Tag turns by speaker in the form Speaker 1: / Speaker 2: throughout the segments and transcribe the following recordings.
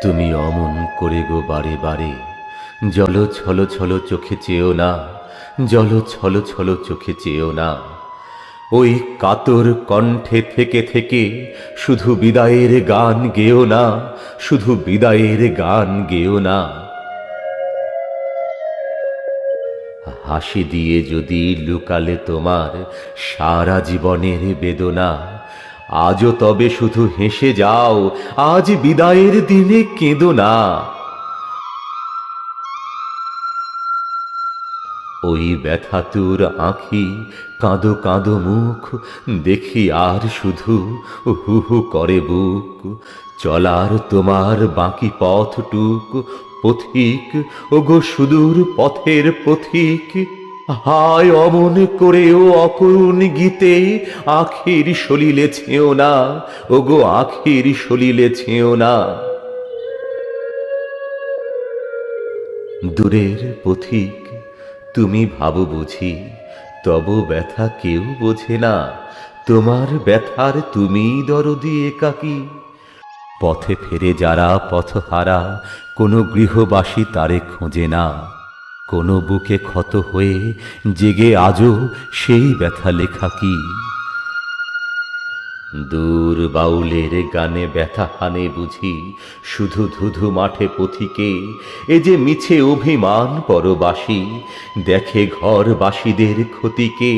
Speaker 1: তুমি অমন করে গো বারে বারে জল ছল ছল চোখে চেয়েও না, জল ছল ছল চোখে চেয়েও না। ওই কাতর কণ্ঠে থেকে থেকে শুধু বিদায়ের গান গেও না, শুধু বিদায়ের গান গেও না। হাসি দিয়ে যদি লুকালে তোমার সারা জীবনের বেদনা, আজও তবে শুধু হেসে যাও, আজ বিদায়ের দিনে কেঁদো না। ওই ব্যথাতুর আঁখি, কাঁদো কাঁদো মুখ দেখি আর শুধু হু হু করে বুক। চলার তোমার বাকি পথটুক পথিক, ওগো সুদূর পথের পথিক। হায় অমন করেও অকরুণ গীতে আখির সলিলে ছেও না, ওগো আখির সলিলে ছেও না। দূরের পথিক তুমি ভাবো বুঝি, তব ব্যথা কেউ বোঝে না। তোমার ব্যথার তুমিই দরদি একাকী। পথে ফেরে যারা পথহারা, কোনো গৃহবাসী তারে খোঁজে না। কোনো বুকে ক্ষত হয়ে জেগে আজও সেই ব্যথা লেখা কি। দূর বাউলের গানে ব্যথা হানে বুঝি শুধু ধুধু মাঠে পথিকে। এ যে মিছে অভিমান পরবাসী, দেখে ঘরবাসীদের ক্ষতিকে।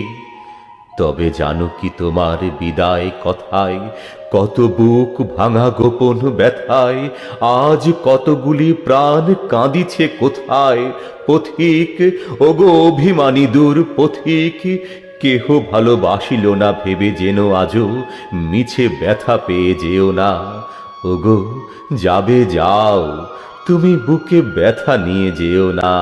Speaker 1: তবে জানো কি তোমার বিদায় কথায় কত বুক ভাঙা গোপন ব্যথায় আজ কতগুলি প্রাণ কাঁদিছে কোথায়। পথিক ওগো অভিমানী দূর পথিক, কেহ ভালোবাসিল না ভেবে যেন আজও মিছে ব্যথা পেয়ে যেও না। ওগো যাবে যাও, তুমি বুকে ব্যথা নিয়ে যেও না।